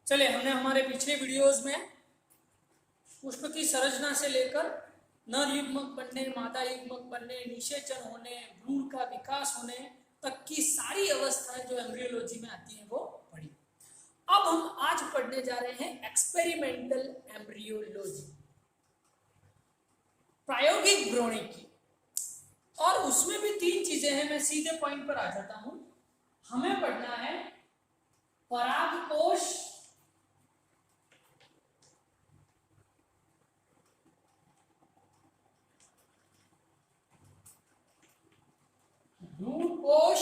चले, हमने हमारे पिछले वीडियोस में पुष्प की संरचना से लेकर नर युग्मक बनने, मादा युग्मक बनने, निषेचन होने, भ्रूण का विकास होने तक की सारी अवस्थाएं जो एम्ब्रियोलॉजी में आती हैं वो पढ़ी। अब हम आज पढ़ने जा रहे हैं एक्सपेरिमेंटल एम्ब्रियोलॉजी, प्रायोगिक भ्रूणिकी। और उसमें भी तीन चीजें हैं, मैं सीधे पॉइंट पर आ जाता हूं। हमें पढ़ना है परागकोश, भ्रूणकोश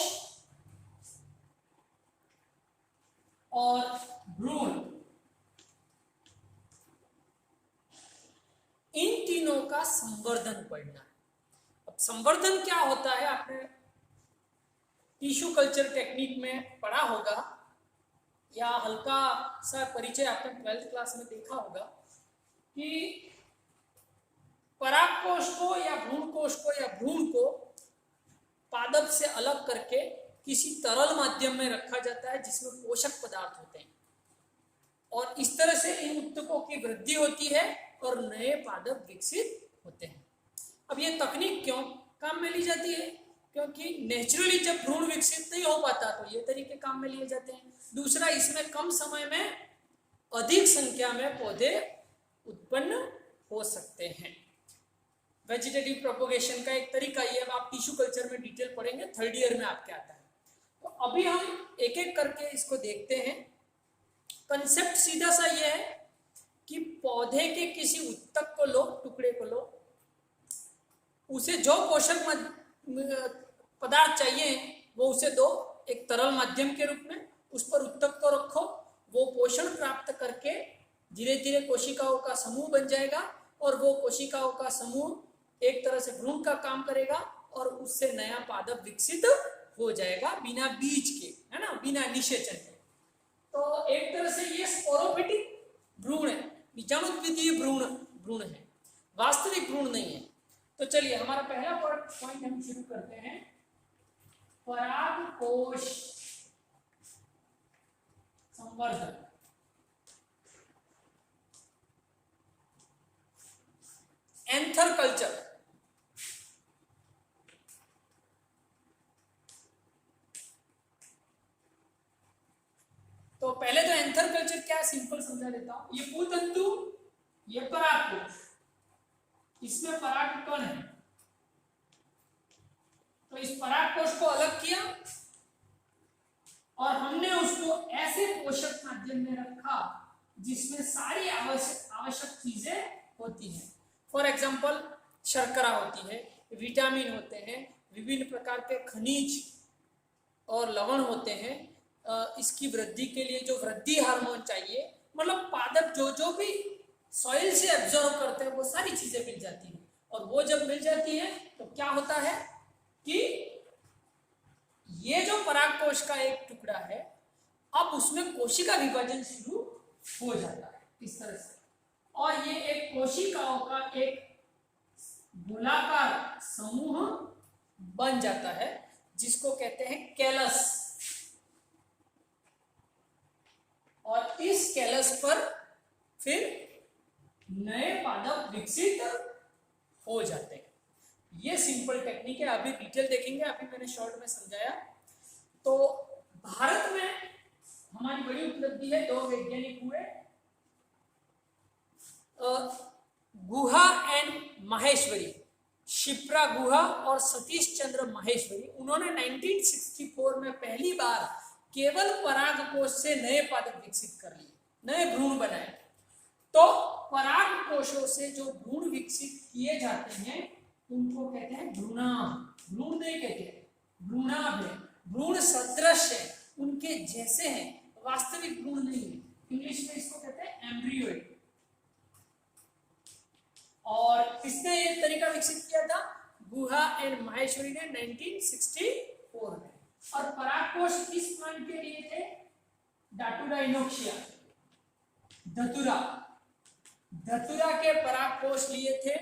और भ्रूण। इन तीनों का संवर्धन पढ़ना है। अब संवर्धन क्या होता है, आपने टिश्यू कल्चर टेक्निक में पढ़ा होगा या हल्का सा परिचय आपने 12th क्लास में देखा होगा कि परागकोश को या भ्रूणकोश को या भ्रूण को पादप से अलग करके किसी तरल माध्यम में रखा जाता है जिसमें पोषक पदार्थ होते हैं, और इस तरह से इन ऊतकों की वृद्धि होती है और नए पादप विकसित होते हैं। अब ये तकनीक क्यों काम में ली जाती है? क्योंकि नेचुरली जब भ्रूण विकसित नहीं हो पाता तो ये तरीके काम में लिए जाते हैं। दूसरा, इसमें कम समय में अधिक संख्या में पौधे उत्पन्न हो सकते हैं। वेजिटेटिव प्रोपोगेशन का एक तरीका ये, अब आप टिश्यू कल्चर में डिटेल पढ़ेंगे, 3rd ईयर में आपके आता है। तो अभी हम एक एक करके इसको देखते हैं। कंसेप्ट सीधा सा ये है कि पौधे के किसी ऊतक को लो, टुकड़े को लो, उसे जो पोषक पदार्थ चाहिए वो उसे दो एक तरल माध्यम के रूप में, उस पर ऊतक को रखो, वो पोषण प्राप्त करके धीरे धीरे कोशिकाओं का समूह बन जाएगा, और वो कोशिकाओं का समूह एक तरह से भ्रूण का काम करेगा और उससे नया पादप विकसित हो जाएगा बिना बीज के, है ना, बिना निषेचन के। तो एक तरह से ये स्पोरोफिटिक भ्रूण है, बीजाणुद्वितीय भ्रूण है, वास्तविक भ्रूण नहीं है। तो चलिए हमारा पहला पॉइंट हम शुरू करते हैं, परागकोश संवर्धन। Anther culture. तो पहले तो एंथर कल्चर क्या है सिंपल समझा देता हूं। ये पूतंतु, ये परागकोश, इसमें परागकण है। तो इस परागकोश को अलग किया और हमने उसको ऐसे पोषक माध्यम में रखा जिसमें सारी आवश्यक चीजें होती हैं। फॉर एग्जाम्पल, शर्करा होती है, विटामिन होते हैं, विभिन्न प्रकार के खनिज और लवण होते हैं। इसकी वृद्धि के लिए जो वृद्धि हार्मोन चाहिए, मतलब पादप जो भी सॉइल से एब्जॉर्व करते हैं वो सारी चीजें मिल जाती हैं। और वो जब मिल जाती है तो क्या होता है कि ये जो परागकोश का एक टुकड़ा है, अब उसमें कोशिका विभाजन शुरू हो जाता है इस तरह से, और ये एक कोशिकाओं का एक गोलाकार समूह बन जाता है जिसको कहते हैं कैलस। और इस कैलस पर फिर नए पादप विकसित हो जाते हैं। ये सिंपल टेक्निक है, अभी डिटेल देखेंगे, अभी मैंने शॉर्ट में समझाया। तो भारत में हमारी बड़ी उपलब्धि है, 2 वैज्ञानिक हुए, गुहा एंड माहेश्वरी, शिप्रा गुहा और सतीश चंद्र माहेश्वरी। उन्होंने 1964 में पहली बार केवल परागकोश से नए पादप विकसित कर लिए, नए भ्रूण बनाए। तो परागकोशों से जो भ्रूण विकसित किए जाते हैं उनको कहते हैं भ्रूणाभ। भ्रूण नहीं कहते, भ्रूणाभ है, भ्रूण सदृश है, उनके जैसे हैं, वास्तविक भ्रूण नहीं है। इंग्लिश में इसको कहते हैं एम्ब्रियोइड। और किसने ये तरीका विकसित किया था? गुहा एंड माहेश्वरी ने 1964 में। और परागकोश किस प्लांट के लिए थे? डाटुरा इनोक्सिया, धतूरा के परागकोश लिए थे।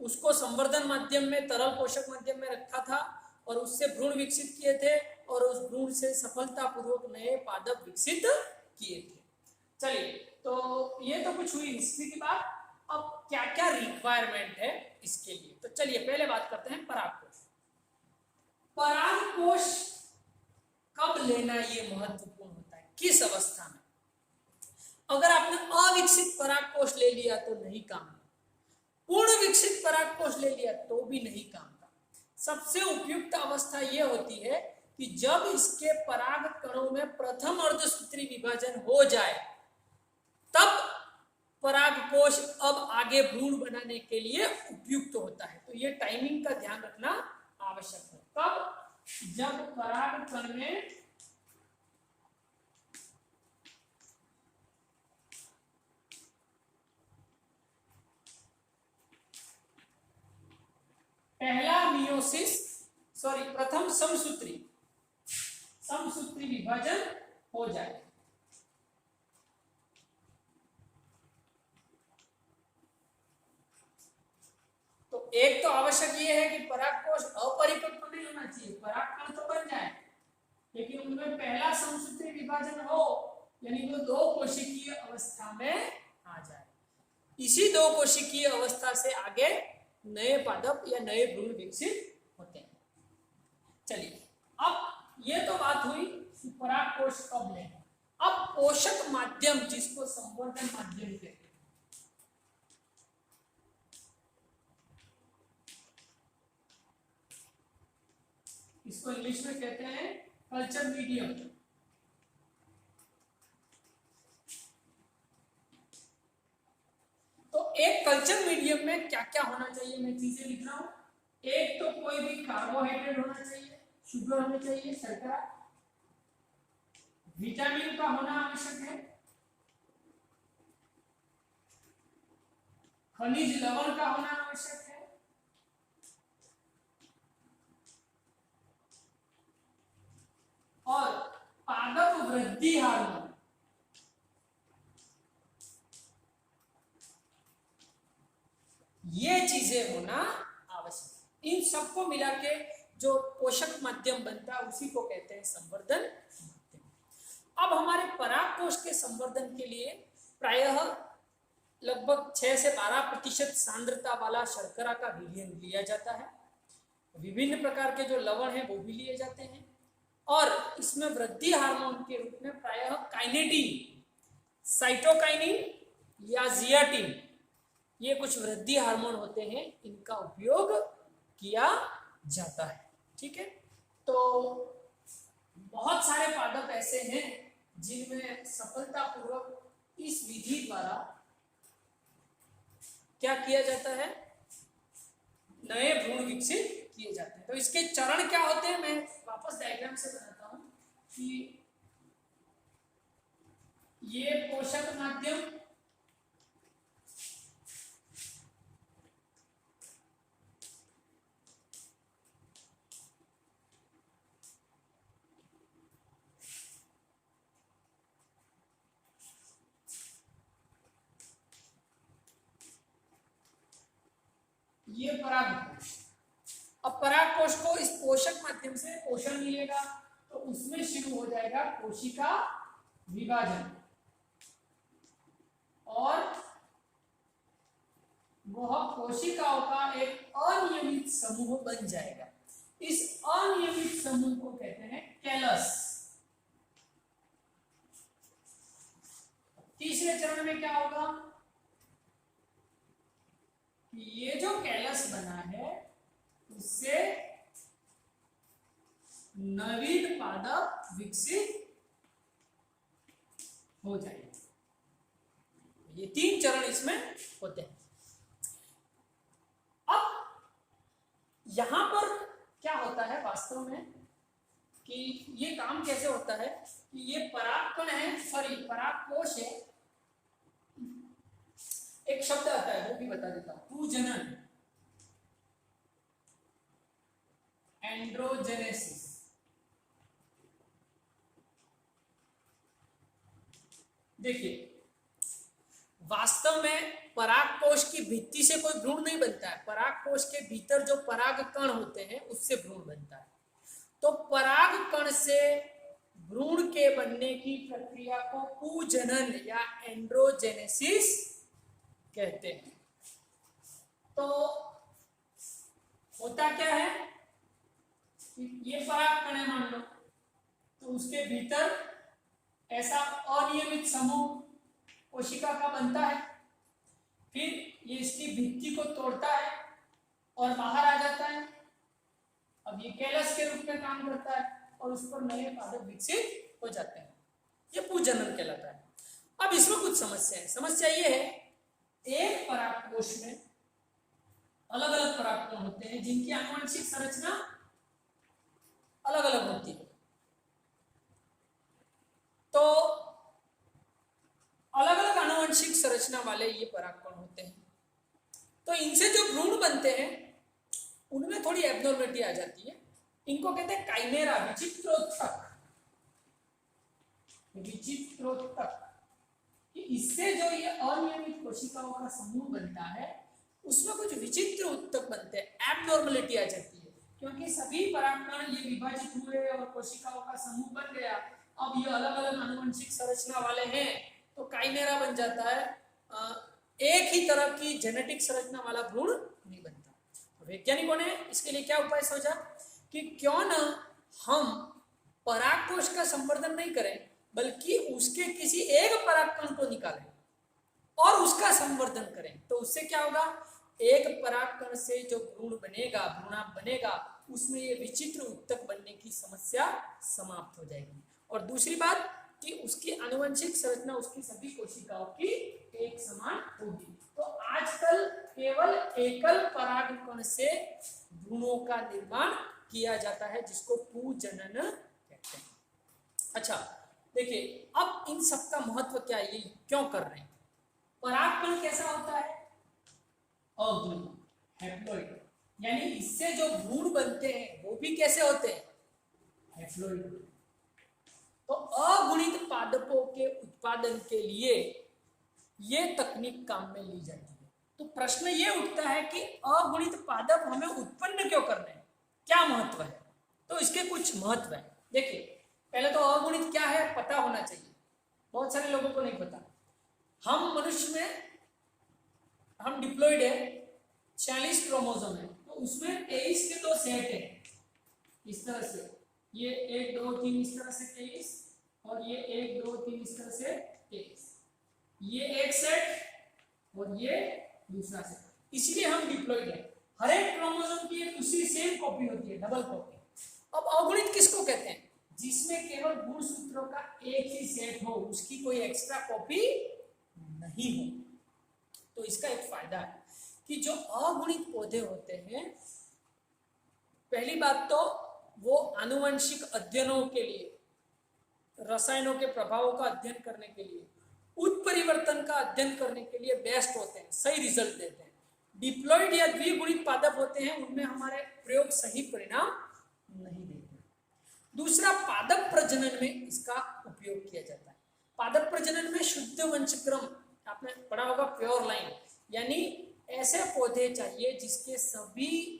उसको संवर्धन माध्यम में, तरल पोषक माध्यम में रखा था और उससे भ्रूण विकसित किए थे, और उस भ्रूण से सफलतापूर्वक नए पादप विकसित किए चलिए, तो ये तो कुछ हुई हिस्ट्री की बात। अब क्या क्या रिक्वायरमेंट है इसके लिए, तो चलिए पहले बात करते हैं परागकोश। परागकोश कब लेना ये महत्वपूर्ण होता है, किस अवस्था में। अगर आपने अविकसित परागकोश ले लिया तो नहीं काम का, पूर्ण विकसित परागकोश ले लिया तो भी नहीं काम का। सबसे उपयुक्त अवस्था यह होती है कि जब इसके पराग कणों में प्रथम अर्धसूत्री विभाजन हो जाए, तब परागकोश अब आगे भ्रूण बनाने के लिए उपयुक्त होता है। तो ये टाइमिंग का ध्यान रखना आवश्यक है। कब? जब पराग कण में पहला मियोसिस प्रथम समसूत्री विभाजन हो जाए। तो एक तो आवश्यक ये है कि परागकोश अपरिपक्व नहीं होना चाहिए, परागकण तो बन जाए लेकिन उनमें पहला समसूत्री विभाजन हो, यानी वो दो कोशिकीय अवस्था में आ जाए। इसी दो कोशिकीय अवस्था से आगे नए पादप या नए भ्रूण विकसित होते हैं। चलिए, अब ये तो बात हुई कि परागकोश कब लें। अब पोषक माध्यम, जिसको संवर्धन माध्यम कहते हैं, इसको इंग्लिश में कहते हैं कल्चर मीडियम। तो एक कल्चर मीडियम में क्या क्या होना चाहिए, मैं चीजें लिख रहा हूं। एक तो कोई भी कार्बोहाइड्रेट होना चाहिए, शुगर होनी चाहिए, शर्करा, विटामिन का होना आवश्यक है, खनिज लवण का होना आवश्यक है, और पादप वृद्धि हार्मोन, ये चीजें होना आवश्यक है। इन सबको मिला के जो पोषक माध्यम बनता है उसी को कहते हैं संवर्धन माध्यम। अब हमारे परागकोश के संवर्धन के लिए प्रायः लगभग 6 से 12% सांद्रता वाला शर्करा का विलयन लिया जाता है। विभिन्न प्रकार के जो लवण हैं वो भी लिए जाते हैं, और इसमें वृद्धि हार्मोन के रूप में प्रायः काइनेटिन, साइटोकाइनिन या जियाटिन, ये कुछ वृद्धि हार्मोन होते हैं, इनका उपयोग किया जाता है। ठीक है, तो बहुत सारे पादप ऐसे हैं जिनमें सफलतापूर्वक इस विधि द्वारा क्या किया जाता है, नए भ्रूण विकसित किए जाते हैं। तो इसके चरण क्या होते हैं, मैं वापस डायग्राम से बनाता हूं कि ये पोषक माध्यम, ये परागकोश। अब परागकोश को इस पोषक माध्यम से पोषण मिलेगा तो उसमें शुरू हो जाएगा कोशिका विभाजन, और वह कोशिकाओं का एक अनियमित समूह बन जाएगा। इस अनियमित समूह को कहते हैं कैलस। तीसरे चरण में क्या होगा, ये जो कैलस बना है उससे नवीन पादप विकसित हो जाएगा। ये 3 चरण इसमें होते हैं। अब यहां पर क्या होता है वास्तव में कि ये काम कैसे होता है कि ये परागकण है, सॉरी परागकोश है, एक शब्द आता है वो भी बता देता हूं, प्रजनन, एंड्रोजेनेसिस। देखिए, वास्तव में परागकोश की भित्ति से कोई भ्रूण नहीं बनता है, परागकोश के भीतर जो परागकण होते हैं उससे भ्रूण बनता है। तो परागकण से भ्रूण के बनने की प्रक्रिया को पूजनन या एंड्रोजेनेसिस कहते हैं। तो होता क्या है कि ये परागकण है मान लो, तो उसके भीतर ऐसा अनियमित समूह कोशिका का बनता है, फिर ये इसकी भित्ति को तोड़ता है और बाहर आ जाता है। अब ये कैलस के रूप में काम करता है और उस पर नए पादप विकसित हो जाते हैं। ये पूजनन कहलाता है। अब इसमें कुछ समस्या है। समस्या ये है, एक परागकोश में अलग अलग परागकण होते हैं जिनकी आनुवंशिक संरचना अलग अलग होती है। तो अलग अलग आनुवंशिक संरचना वाले ये परागकण होते हैं, तो इनसे जो भ्रूण बनते हैं उनमें थोड़ी एब्नॉर्मलिटी आ जाती है। इनको कहते हैं काइमेरा, विचित्रोत्तक। विचित्रोत्तक कि इससे जो ये अनियमित कोशिकाओं का समूह बनता है उसमें कुछ विचित्र उत्तक बनते हैं, एब्नॉर्मलिटी आ जाती है, क्योंकि सभी परागकण ये विभाजित हुए और कोशिकाओं का समूह बन गया। अब ये अलग अलग आनुवंशिक संरचना वाले हैं तो काइमेरा बन जाता है, एक ही तरह की जेनेटिक संरचना वाला भ्रूण नहीं बनता। वैज्ञानिकों ने इसके लिए क्या उपाय सोचा कि क्यों न हम परागकोश का संवर्धन नहीं करें बल्कि उसके किसी एक परागकण को निकालें और उसका संवर्धन करें। तो उससे क्या होगा, एक परागकण से जो भ्रूण बनेगा, भ्रूणाभ बनेगा, उसमें ये विचित्र उत्तक बनने की समस्या समाप्त हो जाएगी। और दूसरी बात कि उसकी आनुवंशिक संरचना उसकी सभी कोशिकाओं की एक समान होगी। तो आजकल केवल एकल परागकण से भ्रूणों का निर्माण किया जाता है, जिसको पूजनन कहते हैं। अच्छा देखिए, अब इन सब का महत्व क्या है, ये क्यों कर रहे हैं? परागकण कैसा होता है? अगुणित, हैप्लॉइड, यानी इससे जो भ्रूण बनते हैं वो भी कैसे होते हैं? हैप्लॉइड। तो अगुणित पादपों के उत्पादन के लिए ये तकनीक काम में ली जाती है। तो प्रश्न ये उठता है कि अगुणित पादप हमें उत्पन्न क्यों करने हैं, क्या महत्व है? तो इसके कुछ महत्व है। देखिए, पहले तो अगुणित क्या है पता होना चाहिए, बहुत सारे लोगों को नहीं पता। हम मनुष्य में हम डिप्लॉइड है, 46 क्रोमोसोम है, तो उसमें 23 के 2 सेट है इस तरह से, ये 1 2 3 इस तरह से 23 और ये 1 2 3 इस तरह से 23, ये एक सेट और ये दूसरा सेट, इसलिए हम डिप्लॉइड है। हर एक क्रोमोसोम की एक दूसरी सेम कॉपी होती है, डबल कॉपी। अब अगुणित किसको कहते हैं? जिसमें केवल गुणसूत्रों का एक ही सेट हो, उसकी कोई एक्स्ट्रा कॉपी नहीं हो। तो इसका एक फायदा है कि जो अगुणित पौधे होते हैं, पहली बात तो वो आनुवंशिक अध्ययनों के लिए, रसायनों के प्रभावों का अध्ययन करने के लिए, उत्परिवर्तन का अध्ययन करने के लिए बेस्ट होते हैं, सही रिजल्ट देते हैं। डिप्लॉइड या द्विगुणित पादप होते हैं, उनमें हमारे प्रयोग सही परिणाम नहीं देते। दूसरा, पादप प्रजनन में इसका उपयोग किया जाता है। पादप प्रजनन में शुद्ध वंशक्रम, आपने पढ़ा होगा प्योर लाइन, यानी ऐसे पौधे चाहिए जिसके सभी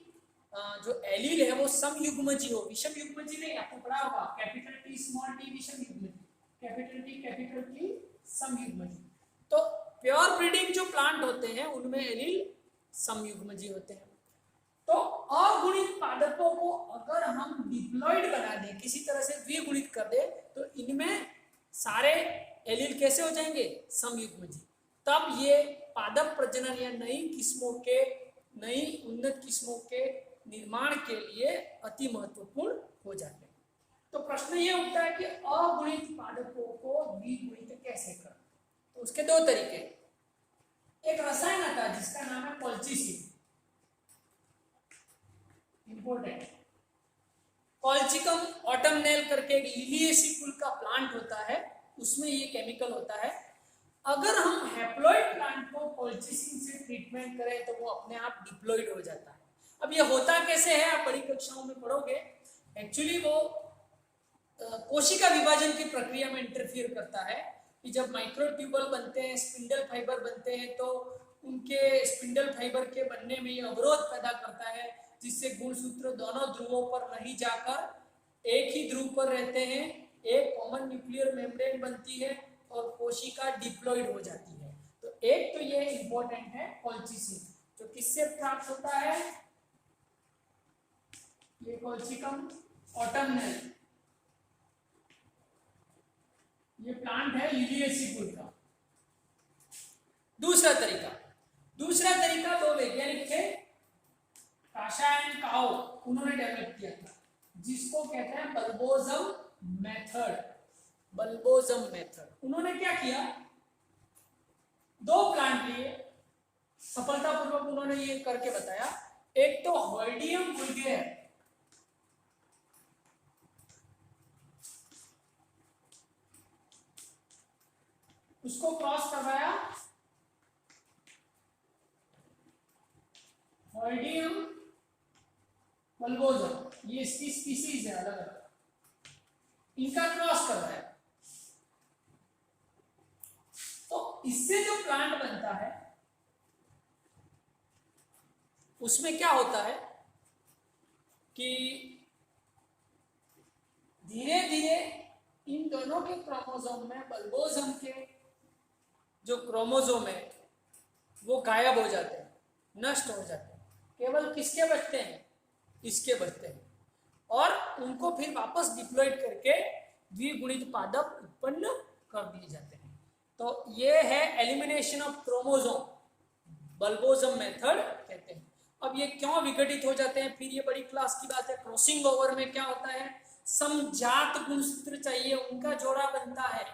जो एलील है वो समयुग्मजी हो, विषम युग्मजी नहीं। आपने पढ़ा होगा कैपिटल टी स्मॉल टी विषम युग्मजी, कैपिटल टी समयुग्मजी। तो प्योर ब्रीडिंग जो प्लांट होते हैं उनमें एलील समयुग्मजी होते हैं। तो अगुणित पादपों को अगर हम डिप्लॉइड बना दें, किसी तरह से द्विगुणित कर दे, तो इनमें सारे एलील कैसे हो जाएंगे? समयुग्मजी। तब ये पादप प्रजनन या नई किस्मों के, नई उन्नत किस्मों के निर्माण के लिए अति महत्वपूर्ण हो जाते हैं। तो प्रश्न ये उठता है कि अगुणित पादपों को द्विगुणित कैसे करें? तो उसके दो तरीके। एक रसायन आता है जिसका नाम है कॉल्चिसिन, इंपोर्टेंट। कॉल्चिकम ऑटमनेल करके एक लिलिएसी कुल का प्लांट होता है, उसमें ये केमिकल होता है। अगर हम हैप्लॉइड प्लांट को कॉल्चिसिन से ट्रीटमेंट करें तो वो अपने आप डिप्लॉइड हो जाता है। अब ये होता कैसे है, आप बड़ी कक्षाओं में पढ़ोगे। एक्चुअली वो कोशिका विभाजन की प्रक्रिया में इंटरफियर करता है कि जब माइक्रोट्यूबल बनते हैं, स्पिंडल फाइबर बनते हैं, तो उनके स्पिंडल फाइबर के बनने में ये अवरोध पैदा करता है, जिससे गुणसूत्र दोनों ध्रुवों पर नहीं जाकर एक ही ध्रुव पर रहते हैं एक कॉमन न्यूक्लियर मेम्ब्रेन बनती है और कोशिका डिप्लॉइड हो जाती है। तो एक तो ये इंपॉर्टेंट है कोल्चिसिन, जो किससे प्राप्त होता है, ये कोल्चिकम ऑटमनल, ये प्लांट है लिलिएसी कुल का। दूसरा तरीका दो वैज्ञानिक थे, काशा एंड काओ, उन्होंने डेवलप किया था, जिसको कहते हैं बल्बोजम मेथड। उन्होंने क्या किया, दो प्लांट लिए, सफलतापूर्वक उन्होंने ये करके बताया। एक तो हॉइडियम वुल्गेर, उसको क्रॉस करवाया हॉइडियम बल्बोजम, ये इसकी स्पीसीज है अलग अलग, इनका क्रॉस करवाया। तो इससे जो प्लांट बनता है उसमें क्या होता है कि धीरे धीरे इन दोनों के क्रोमोसोम में, बल्बोजम के जो क्रोमोसोम है वो गायब हो जाते हैं, नष्ट हो जाते हैं, केवल किसके बचते हैं, इसके बचते हैं, और उनको फिर वापस डिप्लॉइड करके द्विगुणित पादप उत्पन्न कर दिए जाते हैं। तो ये है एलिमिनेशन ऑफ क्रोमोसोम, बल्बोजम मेथड कहते हैं। अब ये क्यों विघटित हो जाते हैं, फिर ये बड़ी क्लास की बात है। क्रॉसिंग ओवर में क्या होता है, समजात गुणसूत्र चाहिए, उनका जोड़ा बनता है।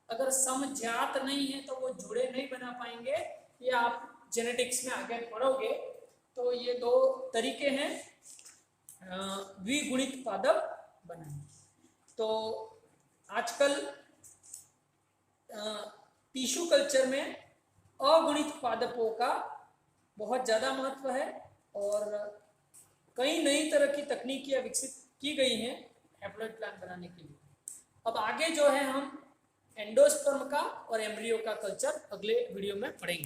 अगर समजात नहीं है तो वो जोड़े नहीं बना पाएंगे। ये आप जेनेटिक्स में आगे पढ़ोगे। तो ये दो तरीके हैं द्विगुणित पादप बनाने। तो आजकल टिश्यू कल्चर में अगुणित पादपों का बहुत ज़्यादा महत्व है और कई नई तरह की तकनीकियाँ विकसित की गई हैं हैप्लॉइड प्लांट बनाने के लिए। अब आगे जो है हम एंडोस्पर्म का और एम्ब्रियो का कल्चर अगले वीडियो में पढ़ेंगे।